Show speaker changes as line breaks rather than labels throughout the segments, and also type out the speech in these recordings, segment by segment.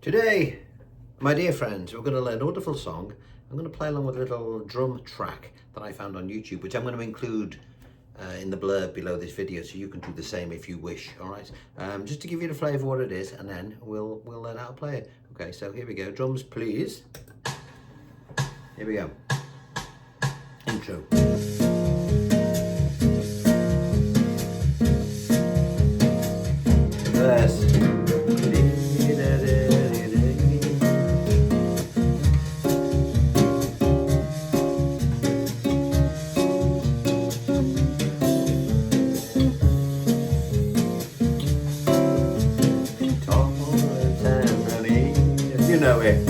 Today, my dear friends, we're going to learn a wonderful song. I'm going to play along with a little drum track that I found on YouTube, which I'm going to include in the blurb below this video, so you can do the same if you wish. All right, just to give you the flavour of what it is, and then we'll learn how to play it. Okay, so here we go. Drums, please. Here we go. Intro. Verse. You know it. And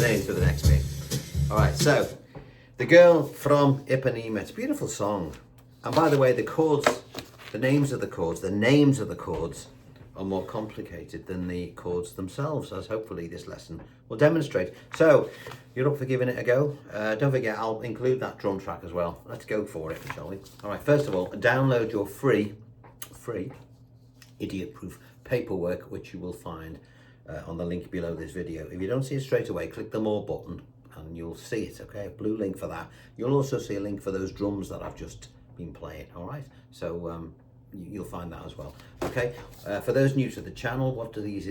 then to the next bit. Alright, so The Girl from Ipanema. It's a beautiful song. And by the way, the chords, the names of the chords are more complicated than the chords themselves, as hopefully this lesson will demonstrate. So, you're up for giving it a go. Don't forget, I'll include that drum track as well. Let's go for it, shall we? All right, first of all, download your free idiot-proof paperwork, which you will find on the link below this video. If you don't see it straight away, click the More button and you'll see it, okay? A blue link for that. You'll also see a link for those drums that I've just been playing, all right? So, you'll find that as well. Okay, for those new to the channel, what is this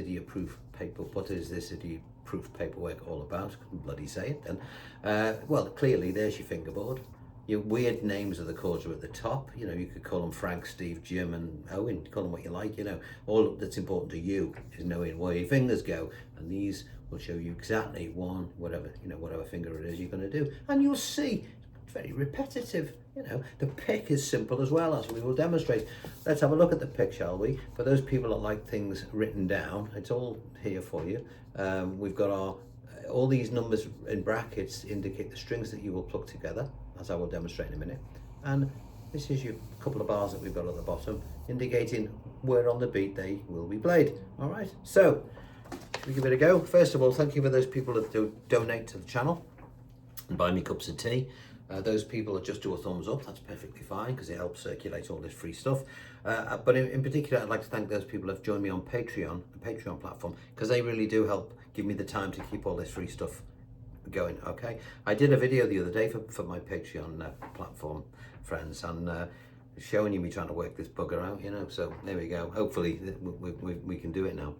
idiot-proof paperwork all about? Bloody say it then. Well, clearly there's your fingerboard. Your weird names of the chords are at the top. You know, you could call them Frank, Steve, Jim, and Owen. Call them what you like. You know, all that's important to you is knowing where your fingers go, and these will show you exactly whatever finger it is you're going to do, and you'll see. Very repetitive, you know. The pick is simple as well, as we will demonstrate. Let's have a look at the pick, shall we? For those people that like things written down, it's all here for you. We've got all these numbers in brackets indicate the strings that you will pluck together, as I will demonstrate in a minute. And this is your couple of bars that we've got at the bottom, indicating where on the beat they will be played. All right, so should we give it a go? First of all, thank you for those people that do donate to the channel and buy me cups of tea. Those people that just do a thumbs up, that's perfectly fine, because it helps circulate all this free stuff. But in particular, I'd like to thank those people that have joined me on Patreon, the Patreon platform, because they really do help give me the time to keep all this free stuff going, okay? I did a video the other day for my Patreon platform friends, and showing you me trying to work this bugger out, you know, so there we go. Hopefully we can do it now.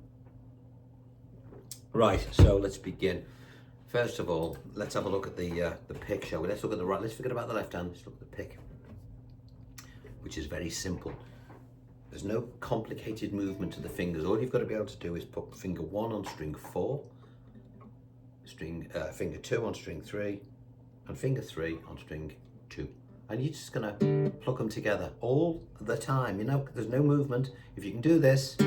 Right, so let's begin. First of all, let's have a look at the pick, shall we? Let's look at the right. Let's forget about the left hand. Let's look at the pick, which is very simple. There's no complicated movement to the fingers. All you've got to be able to do is put finger 1 on string 4, finger 2 on string 3, and finger 3 on string 2. And you're just gonna pluck them together all the time. You know, there's no movement. If you can do this,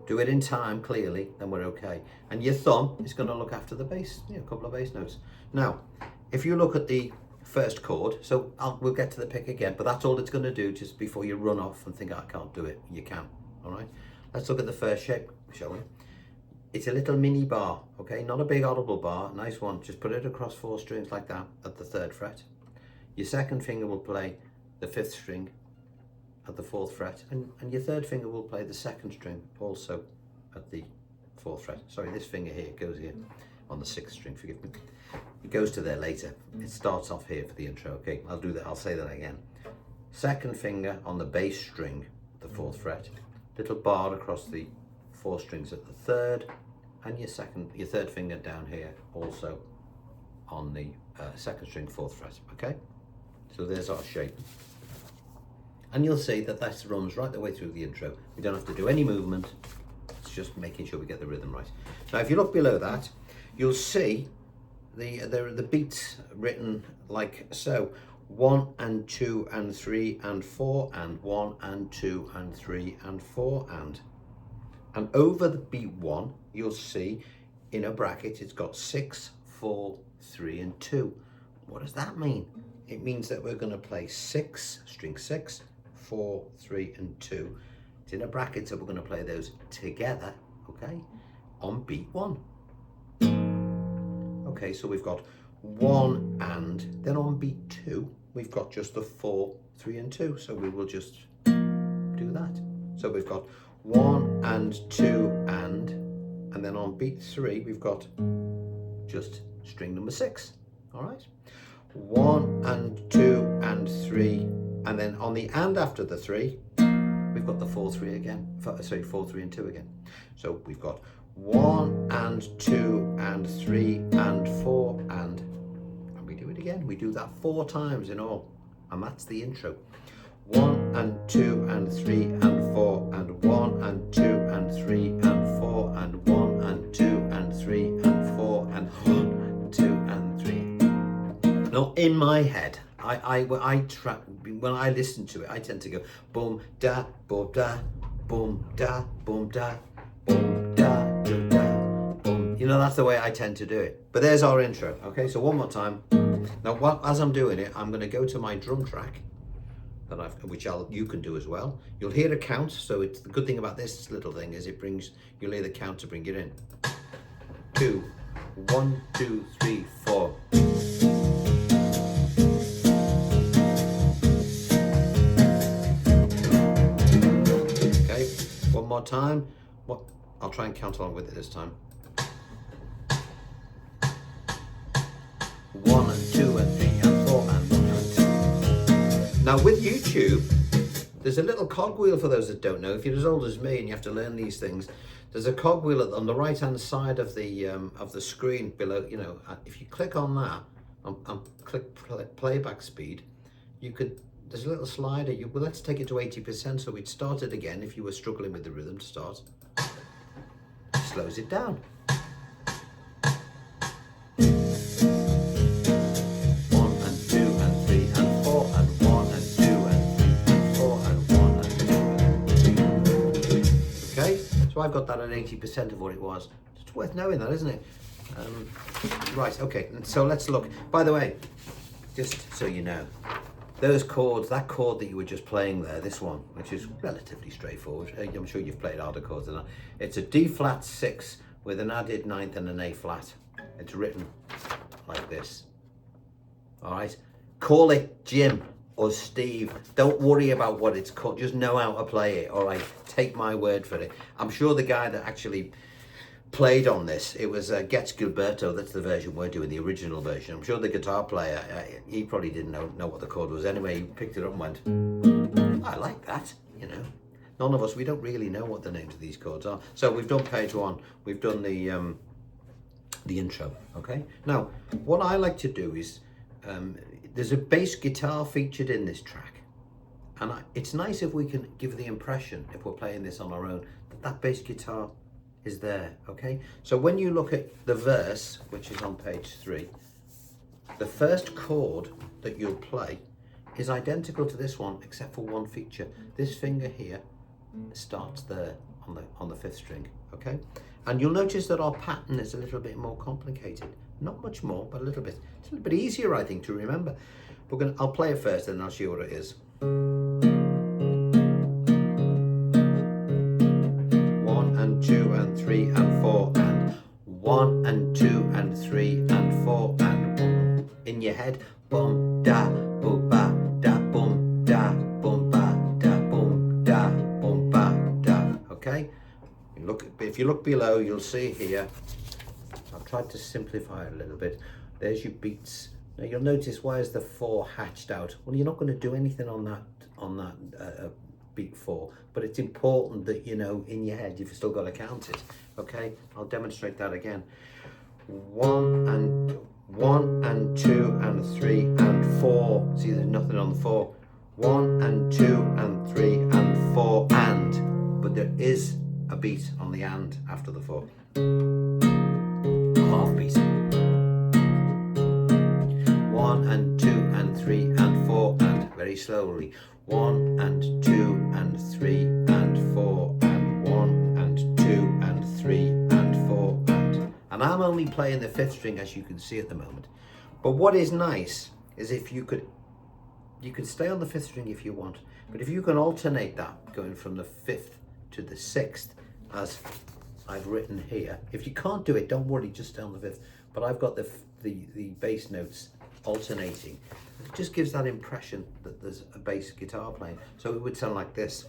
do it in time clearly, then we're okay. And your thumb is going to look after the bass, a couple of bass notes. Now, if you look at the first chord, so we'll get to the pick again, but that's all it's going to do just before you run off and think, I can't do it. You can, all right? Let's look at the first shape, shall we? It's a little mini bar, okay? Not a big audible bar, nice one. Just put it across 4 strings like that at the 3rd fret. Your second finger will play the 5th string at the 4th fret, and your 3rd finger will play the 2nd string also at the 4th fret. Sorry, this finger here goes here on the 6th string, forgive me. It goes to there later. It starts off here for the intro, okay? I'll do that, I'll say that again. 2nd finger on the bass string, the 4th fret, little bar across the 4 strings at the 3rd, and your 3rd finger down here also on the 2nd string, 4th fret, okay? So there's our shape. And you'll see that that runs right the way through the intro. We don't have to do any movement. It's just making sure we get the rhythm right. Now, if you look below that, you'll see the beats written like so. 1 and 2 and 3 and 4 and 1 and 2 and 3 and 4 and over the beat 1, you'll see in a bracket it's got 6, 4, 3 and 2. What does that mean? It means that we're going to play 6, string 6, 4, 3 and 2. It's in a bracket, so we're going to play those together, okay, on beat 1. Okay, so we've got 1 and, then on beat 2, we've got just the 4, 3 and 2. So we will just do that. So we've got 1 and 2 and then on beat 3, we've got just string number 6. All right. 1 and 2 and 3, and then on the and after the 3, we've got the 4, 3 again. Sorry, 4, 3 and 2 again. So we've got 1 and 2 and 3 and 4 and we do it again. We do that 4 times in all, and that's the intro. 1 and 2 and 3 and 4 and 1 and 2 and 3 and 4 and 1 and 2 and 3 and 4 and 1, 2 and 3. Now in my head, when I listen to it, I tend to go boom da boom da boom da boom da boom da do da boom. You know, that's the way I tend to do it. But there's our intro. Okay, so one more time. Now, as I'm doing it, I'm going to go to my drum track that you can do as well. You'll hear a count. So it's the good thing about this little thing is you'll hear the count to bring it in. 2, 1, 2, 3, 4. One more time. I'll try and count along with it this time. 1 and 2 and 3 and 4 and 1 and 2. Now with YouTube, there's a little cogwheel for those that don't know. If you're as old as me and you have to learn these things, there's a cogwheel on the right hand side of the screen below. You know, if you click on that and click playback speed, there's a little slider. Well, let's take it to 80%, so we'd start it again if you were struggling with the rhythm to start. Slows it down. 1 and 2 and 3 and 4 and 1 and 2 and 3 and 4 and 1 and 2 and 3. Okay, so I've got that at 80% of what it was. It's worth knowing that, isn't it? Right, okay, so let's look. By the way, just so you know, those chords, that chord that you were just playing there, this one, which is relatively straightforward. I'm sure you've played harder chords than that. It's a D flat 6 with an added 9th and an A flat. It's written like this. All right. Call it Jim or Steve. Don't worry about what it's called. Just know how to play it. All right. Take my word for it. I'm sure the guy that actually played on this, it was Getz Gilberto. That's the version we're doing, the original version. I'm sure the guitar player, he probably didn't know what the chord was anyway. He picked it up and went, I like that, you know. None of us, we don't really know what the names of these chords are. So we've done page 1, we've done the intro. Okay, now what I like to do is there's a bass guitar featured in this track, and it's nice if we can give the impression, if we're playing this on our own, that bass guitar is there. Okay, so when you look at the verse, which is on page 3, the first chord that you'll play is identical to this one except for one feature. This finger here starts there on the 5th string. Okay, and you'll notice that our pattern is a little bit more complicated. Not much more, but a little bit. It's a little bit easier, I think, to remember. I'll play it first and then I'll show you what it is. 1 and 2 and 3 and 4 and 1 and 2 and 3 and 4 and boom. In your head, boom da boom ba da boom da boom ba da boom da boom ba da. Okay. If you look below, you'll see here. I've tried to simplify it a little bit. There's your beats. Now you'll notice, why is the 4 hatched out? Well, you're not going to do anything on that beat 4, but it's important that, you know, in your head you've still got to count it. Okay, I'll demonstrate that again. 1 and 2 and 3 and 4. See, there's nothing on the 4. 1 and 2 and 3 and 4 and, but there is a beat on the and after the 4. Half beat. 1 and 2 and 3 and 4 and, very slowly. 1 and 2 and 3 and 4 and 1 and 2 and 3 and 4 and I'm only playing the 5th string, as you can see at the moment. But what is nice is if you could stay on the 5th string if you want, but if you can alternate that going from the 5th to the 6th, as I've written here. If you can't do it, don't worry, just stay on the 5th. but I've got the bass notes alternating. It just gives that impression that there's a bass guitar playing. So it would sound like this.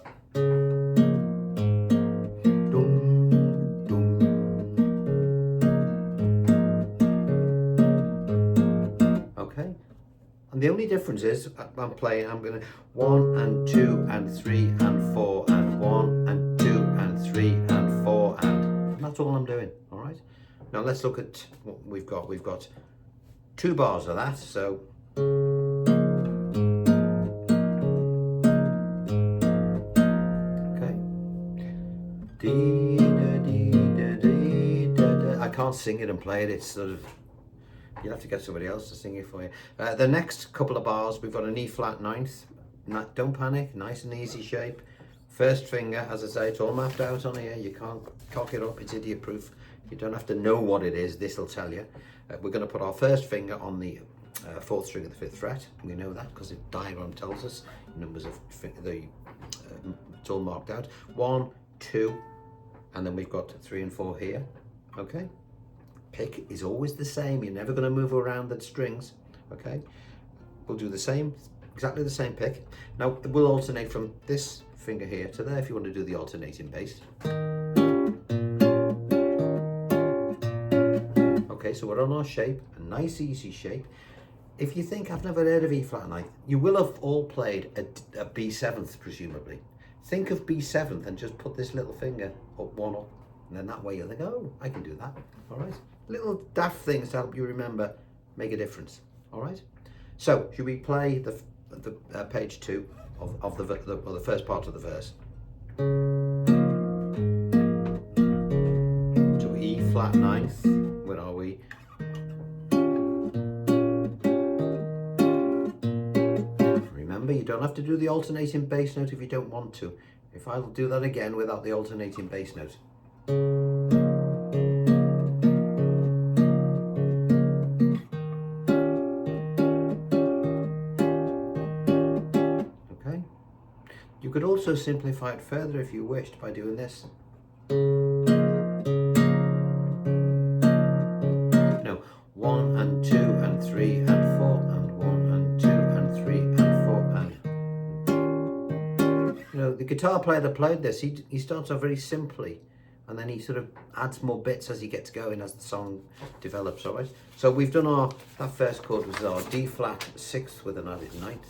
Okay, and the only difference is I'm going to 1 and 2 and 3 and 4 and 1 and 2 and 3 and 4 and that's all I'm doing. All right, now let's look at what we've got. We've got 2 bars of that, so okay. I can't sing it and play it. It's sort of, you'll have to get somebody else to sing it for you. The next couple of bars, we've got an E flat ninth. Don't panic, nice and easy shape. First finger, as I say, it's all mapped out on here. You can't cock it up, it's idiot proof. You don't have to know what it is, this will tell you. We're going to put our first finger on the 4th string of the 5th fret. We know that because the diagram tells us numbers of it's all marked out. 1, 2, and then we've got 3 and 4 here. Okay. Pick is always the same. You're never going to move around the strings. Okay. We'll do the same, exactly the same pick. Now we'll alternate from this finger here to there if you want to do the alternating bass. Okay, so we're on our shape, a nice easy shape. If you think I've never heard of E flat ninth, you will have all played a B7th presumably. Think of B7th and just put this little finger up, one up, and then that way you'll think, oh, I can do that. All right, little daft things to help you remember make a difference. All right, so should we play the page 2 of the first part of the verse? So E flat ninth. Where are we? Remember, you don't have to do the alternating bass note if you don't want to. If I'll do that again without the alternating bass note. Okay. You could also simplify it further if you wished by doing this. No, 1 and 2 and 3 and 4 and 1 and 2 and 3 and 4 and... You know, the guitar player that played this, he starts off very simply and then he sort of adds more bits as he gets going, as the song develops, all right? So we've done that first chord was our D flat 6th with an added 9th,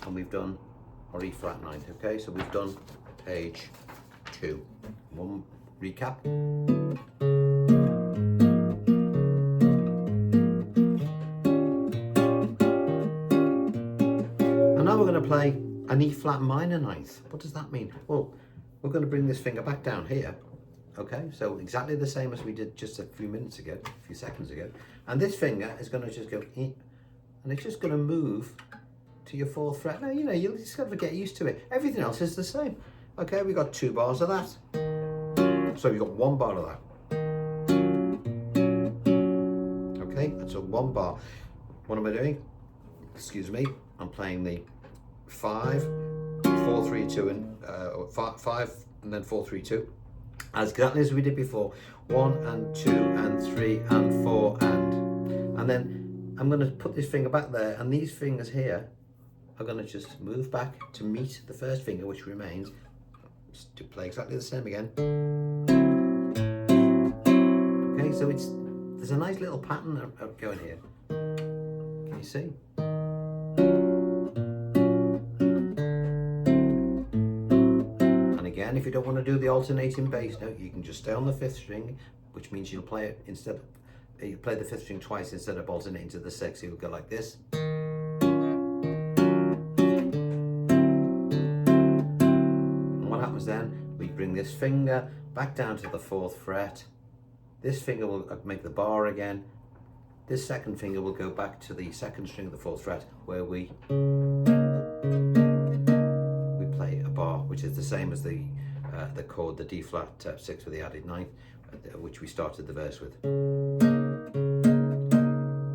and we've done our E flat 9th, okay? So we've done page 2. One recap. And now we're going to play an E flat minor 9th. What does that mean? Well, we're going to bring this finger back down here. Okay, so exactly the same as we did just a few seconds ago. And this finger is going to just go, and it's just going to move to your 4th fret. Now, you know, you just got to get used to it. Everything else is the same. Okay, we got 2 bars of that. So we've got 1 bar of that. Okay, that's a 1 bar. What am I doing? Excuse me, I'm playing the 5, 4, 3, 2, and 5, and then 4, 3, 2. As exactly as we did before. 1 and 2 and 3 and 4 and then I'm going to put this finger back there, and these fingers here are going to just move back to meet the first finger, which remains, just to play exactly the same again. Okay, so there's a nice little pattern going here. Can you see? And if you don't want to do the alternating bass note, you can just stay on the 5th string, which means you'll play it you play the 5th string twice instead of alternating to the 6th. You'll go like this. And what happens then? We bring this finger back down to the 4th fret. This finger will make the bar again. This second finger will go back to the 2nd string of the 4th fret, where we play a bar, which is the same as the chord, the D flat 6 with the added 9th, which we started the verse with.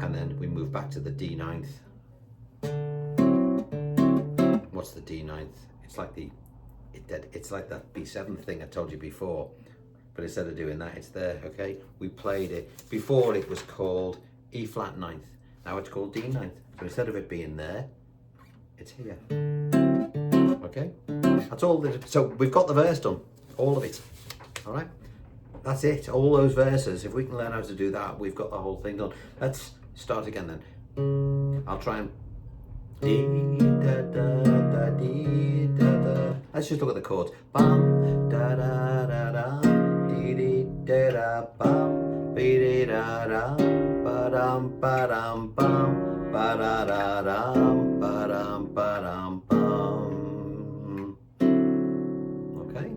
And then we move back to the D 9th. What's the D 9th? It's like that B7 thing I told you before. but instead of doing that, it's there, okay? We played it. Before it was called E flat ninth. Now it's called D ninth. So instead of it being there, it's here. Okay? That's all. So we've got the verse done. All of it. All right? That's it. All those verses. If we can learn how to do that, we've got the whole thing done. Let's start again then. I'll try and... Dee, da, da, da, dee, da, da. Let's just look at the chords. Bum, da, da, da, da, dee, dee, da, da, bum, be, dee, da, da, ba, dum, bum, ba, da, da, dum, ba, dum, bum. Okay?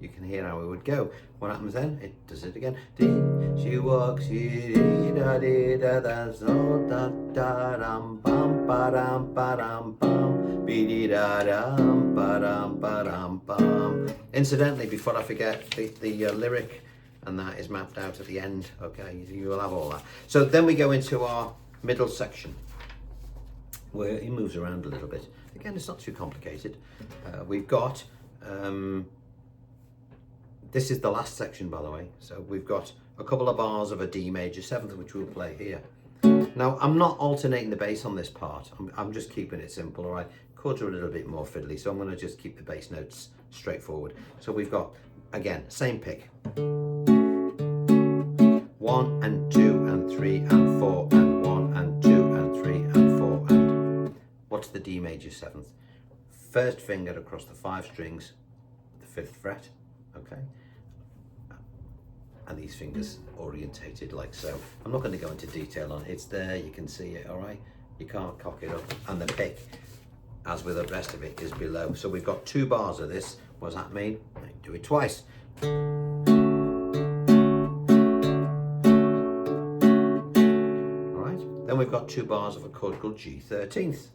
You can hear how it would go. What happens then? It does it again. She walks, she da dee da da so da da dum bum ba dum bum be dee da dum bum. Incidentally, before I forget, the lyric and that is mapped out at the end. Okay, you will have all that. So then we go into our middle section, where he moves around a little bit. Again, it's not too complicated. We've got. This is the last section, by the way. So we've got a couple of bars of a D major seventh, which we'll play here. Now, I'm not alternating the bass on this part. I'm just keeping it simple, all right? Chords are a little bit more fiddly, so I'm going to just keep the bass notes straightforward. So we've got, again, same pick. 1 and 2 and 3 and 4 and 1 and 2 and 3 and 4 and... What's the D major seventh? First finger across the 5 strings, the 5th fret. Okay, and these fingers orientated like so. I'm not going to go into detail on it. It's there, you can see it, all right? You can't cock it up. And the pick, as with the rest of it, is below. So we've got 2 bars of this. What does that mean? Do it twice. All right, then we've got 2 bars of a chord called G13th,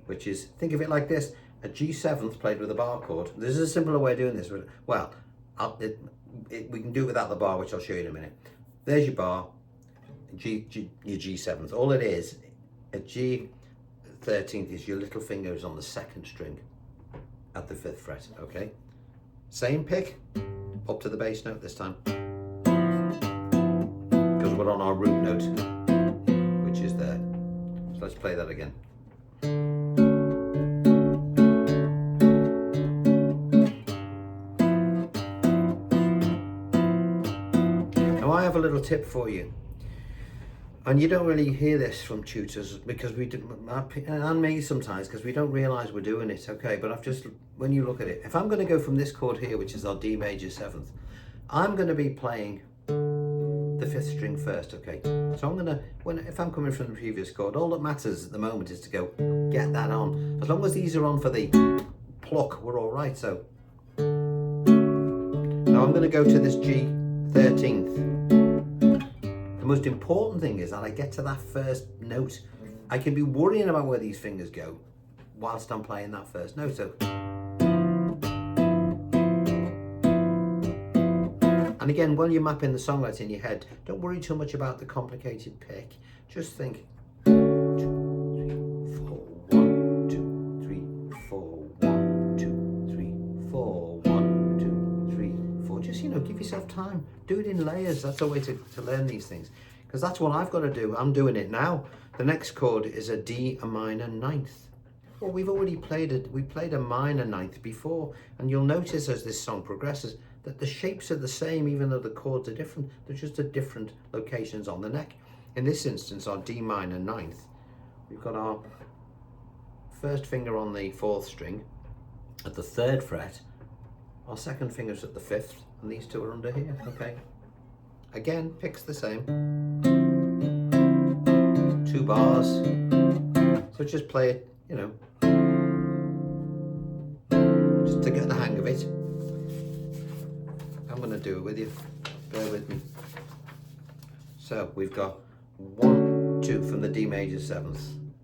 which is, think of it like this, a G7th played with a bar chord. This is a simpler way of doing this. Well, we can do it without the bar, which I'll show you in a minute. There's your bar, your G7th. All it is, a G13th is your little fingers on the 2nd string at the 5th fret, okay? Same pick, up to the bass note this time. Because we're on our root note, which is there. So let's play that again. I have a little tip for you, and you don't really hear this from tutors because we do, and me sometimes, because we don't realize we're doing it, okay? But I've just, when you look at it, if I'm going to go from this chord here, which is our D major 7th, I'm going to be playing the 5th string first, okay? So I'm going to, if I'm coming from the previous chord, all that matters at the moment is to go get that on. As long as these are on for the pluck, we're all right. So now I'm going to go to this G13th. The most important thing is that I get to that first note. I can be worrying about where these fingers go whilst I'm playing that first note. So, and again, while you're mapping the songlet in your head, don't worry too much about the complicated pick. Just think 1, 2, 3, 4, 1, 2, 3, 4, 1, 2, 3, 4. Just, give yourself time. Do it in layers. That's a way to learn these things, because that's what I've got to do. I'm doing it now. The next chord is a D minor 9th. Well, we've already played it. We played a minor 9th before, and you'll notice as this song progresses that the shapes are the same, even though the chords are different. They're just at different locations on the neck. In this instance, our D minor 9th, we've got our first finger on the 4th string at the 3rd fret. Our 2nd finger's at the 5th, and these 2 are under here, okay? Again, pick's the same. 2 bars. So just play it, just to get the hang of it. I'm going to do it with you. Bear with me. So we've got 1, 2 from the D major 7th.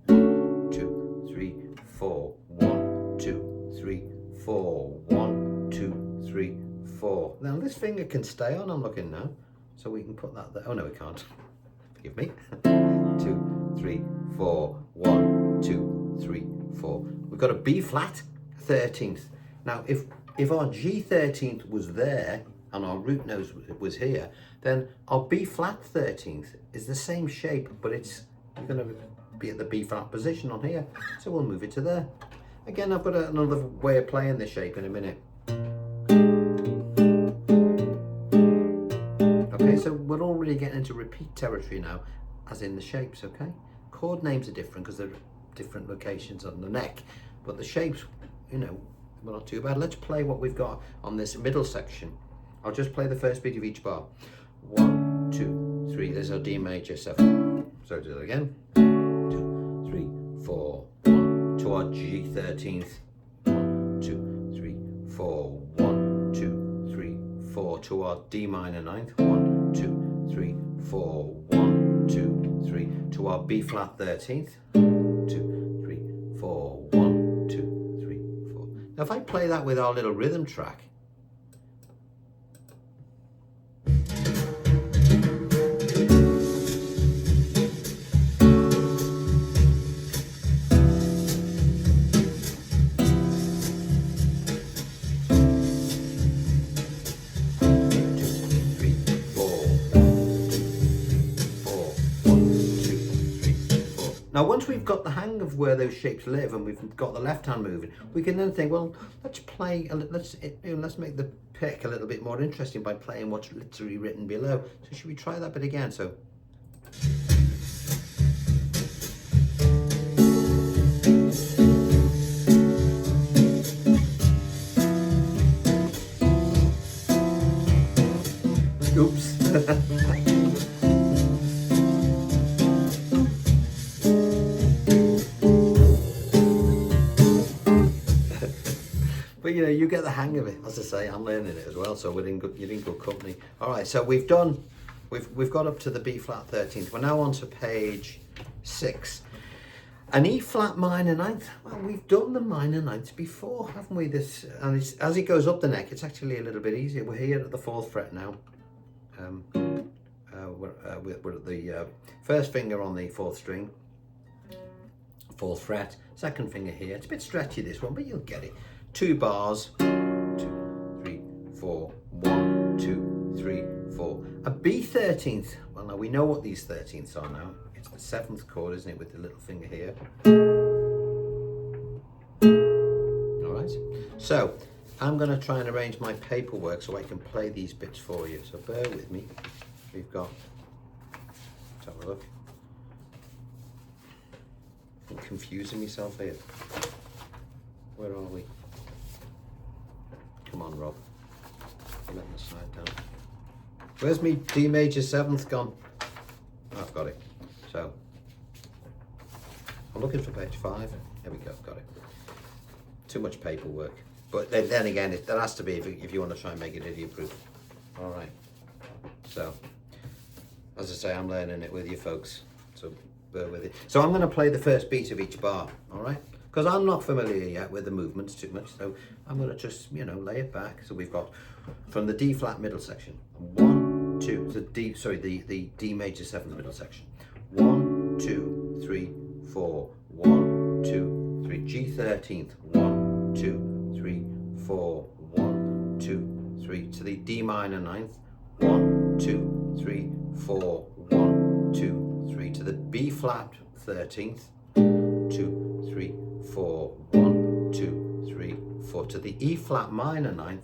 2, 3, 4. 1, 2, 3, 4. 1, 2, 3, 4. Now this finger can stay on, I'm looking now. So we can put that there. Oh no, we can't. Forgive me. 2, 3, 4. 1, 2, 3, 4. We've got a B flat 13th. Now, if if our G13th was there and our root note was here, then our B flat 13th is the same shape, but it's going to be at the B flat position on here. So we'll move it to there. Again, I've got another way of playing this shape in a minute. Okay, so we're already getting into repeat territory now, as in the shapes, okay? Chord names are different because they're different locations on the neck, but the shapes, you know, we're not too bad. Let's play what we've got on this middle section. I'll just play the first beat of each bar. 1, 2, 3. There's our D major 7. So do it again. 2, 3, 4, 1 to our G13th. 1, 2, 3, 4. 1, 2, 3, 4 to our D minor 9th. 1, 2, 3, 4. 1, 2, 3 to our B flat 13th. 2, 3, 4. 1, 2, 3, 4. Now if I play that with our little rhythm track, now, once we've got the hang of where those shapes live and we've got the left hand moving, we can then think, well, let's play, let's make the pick a little bit more interesting by playing what's literally written below. So should we try that bit again? So. Oops. But you know, you get the hang of it. As I say, I'm learning it as well, so you're in good company. All right, so we've got up to the B flat 13th. We're now on to page 6. An E flat minor 9th. Well, we've done the minor 9th before, haven't we? This, and as it goes up the neck, it's actually a little bit easier. We're here at the 4th fret now. We're at the first finger on the 4th string, 4th fret, 2nd finger here. It's a bit stretchy, this one, but you'll get it. 2 bars, 2, 3, 4, 1, 2, 3, 4. A B 13th. Well, now we know what these 13ths are now. It's the 7th chord, isn't it, with the little finger here. All right. So I'm going to try and arrange my paperwork so I can play these bits for you. So bear with me. We've got. Let's have a look. I'm confusing myself here. Where are we? Come on, Rob. I'm letting the slide down. Where's me D major 7th gone? Oh, I've got it. So I'm looking for page 5. There we go, got it. Too much paperwork. But then again, that has to be if you want to try and make it idiot proof. All right. So, as I say, I'm learning it with you folks. So bear with it. So I'm going to play the first beat of each bar. All right. Because I'm not familiar yet with the movements too much, so I'm going to just, you know, lay it back. So we've got from the D flat middle section, 1, 2, the D major 7th middle section, 1, 2, 3, 4, 1, 2, 3, G13th, 1, 2, 3, 4, 1, 2, 3, to the D minor 9th, 1, 2, 3, 4, 1, 2, 3, to the B flat 13th, 2, 3, 4, 1, 2, 3, 4 to the E flat minor 9th,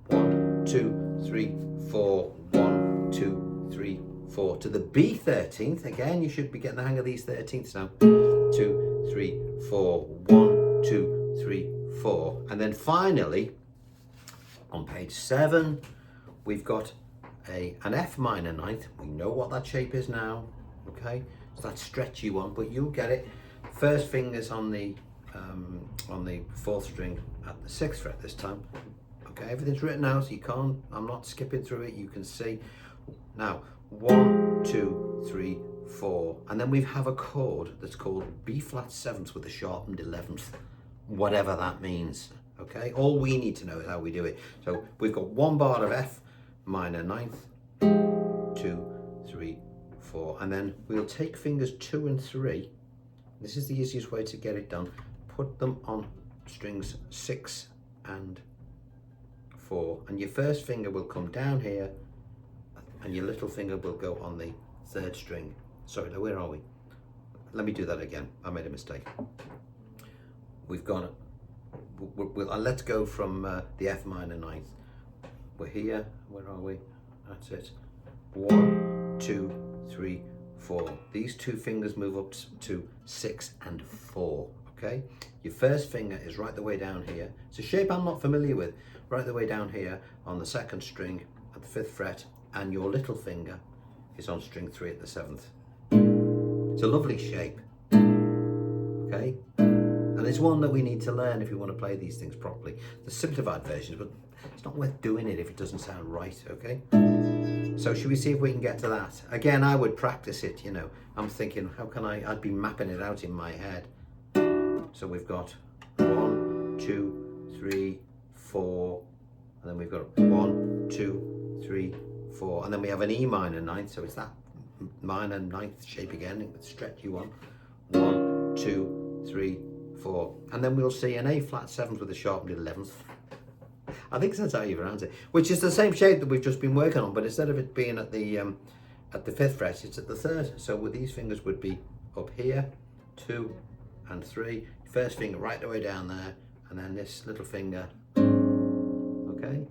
1, 2, 3, 4, 1, 2, 3, 4 to the B 13th. Again, you should be getting the hang of these 13ths now. 2, 3, 4, 1, 2, 3, 4, and then finally on page 7 we've got an F minor 9th. We know what that shape is now. Okay, it's that stretchy one, but you'll get it. First fingers on the 4th string at the 6th fret this time. Okay, everything's written out, so you can't, I'm not skipping through it, you can see. Now, 1, 2, 3, 4, and then we have a chord that's called B flat 7th with a sharpened 11th, whatever that means. Okay, all we need to know is how we do it. So we've got 1 bar of F minor 9th, 2, 3, 4, and then we'll take fingers 2 and 3. This is the easiest way to get it done. Put them on strings 6 and 4, and your first finger will come down here, and your little finger will go on the 3rd string. Sorry, now where are we? Let me do that again. I made a mistake. We've gone. Let's go from the F minor 9th. We're here. Where are we? That's it. 1, 2, 3, 4. These 2 fingers move up to 6 and 4. Okay. Your first finger is right the way down here. It's a shape I'm not familiar with. Right the way down here on the 2nd string at the 5th fret, and your little finger is on string 3 at the 7th. It's a lovely shape. Okay. And it's one that we need to learn if we want to play these things properly. The simplified versions, but it's not worth doing it if it doesn't sound right, okay? So should we see if we can get to that? Again, I would practice it, you know. I'm thinking, how can I'd be mapping it out in my head. So we've got 1, 2, 3, 4, and then we've got 1, 2, 3, 4, and then we have an E minor 9th, so it's that minor 9th shape again. It would stretch you on. 1, 2, 3, 4, and then we'll see an A flat 7th with a sharpened 11th. I think that's how you pronounce it, which is the same shape that we've just been working on, but instead of it being at the 5th fret, it's at the 3rd. So with these fingers would be up here, 2 and 3. First finger right the way down there, and then this little finger. Okay.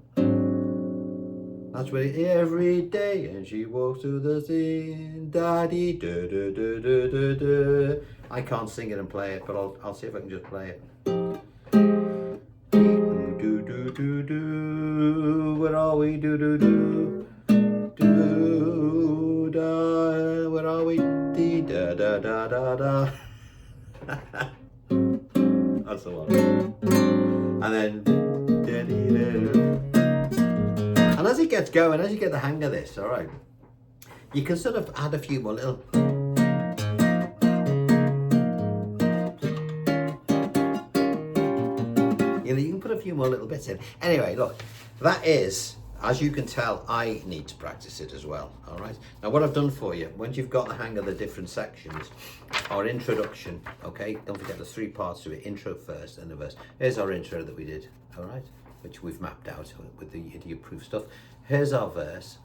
That's what it, every day, and she walks to the scene, daddy, da da da da da da. I can't sing it and play it, but I'll see if I can just play it. Do do do do, where are we? Do do do, do da, where are we? Dee da da da da da. That's the one. And then. And as it gets going, as you get the hang of this, all right, you can sort of add a few more little. You know, you can put a few more little bits in. Anyway, look, that is, as you can tell, I need to practice it as well, all right? Now, what I've done for you, once you've got the hang of the different sections, our introduction, okay? Don't forget there's 3 parts to it, intro first and the verse. Here's our intro that we did, all right? Which we've mapped out with the idiot-proof stuff. Here's our verse.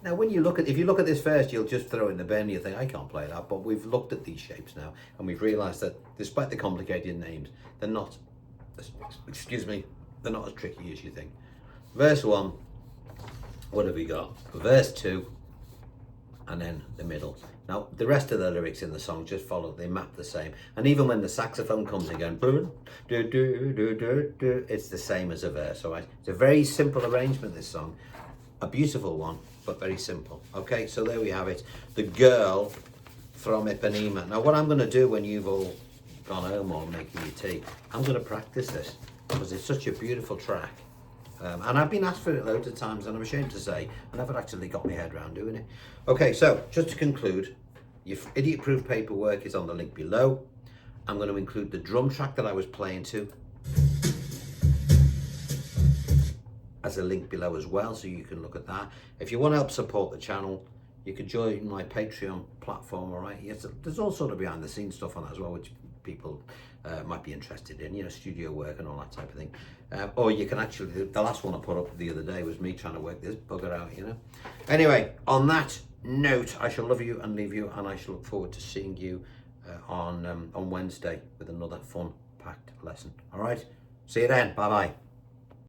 Now, when you look at, if you look at this first, you'll just throw in the bin, you think, I can't play that, but we've looked at these shapes now, and we've realized that despite the complicated names, they're not, excuse me, they're not as tricky as you think. Verse 1, what have we got? Verse 2, and then the middle. Now, the rest of the lyrics in the song just follow, they map the same. And even when the saxophone comes again, it's the same as a verse, all right? It's a very simple arrangement, this song. A beautiful one, but very simple. Okay, so there we have it. The Girl from Ipanema. Now, what I'm going to do when you've all gone home or making your tea, I'm going to practice this because it's such a beautiful track. And I've been asked for it loads of times, and I'm ashamed to say I never actually got my head around doing it. Okay, so just to conclude, your idiot-proof paperwork is on the link below. I'm going to include the drum track that I was playing to as a link below as well, so you can look at that. If you want to help support the channel, you can join my Patreon platform, all right? Yes, there's all sort of behind-the-scenes stuff on that as well, which people might be interested in, you know, studio work and all that type of thing. Or you can actually, the last one I put up the other day was me trying to work this bugger out, you know. Anyway, on that note, I shall love you and leave you, and I shall look forward to seeing you on Wednesday with another fun-packed lesson. All right, see you then. Bye-bye.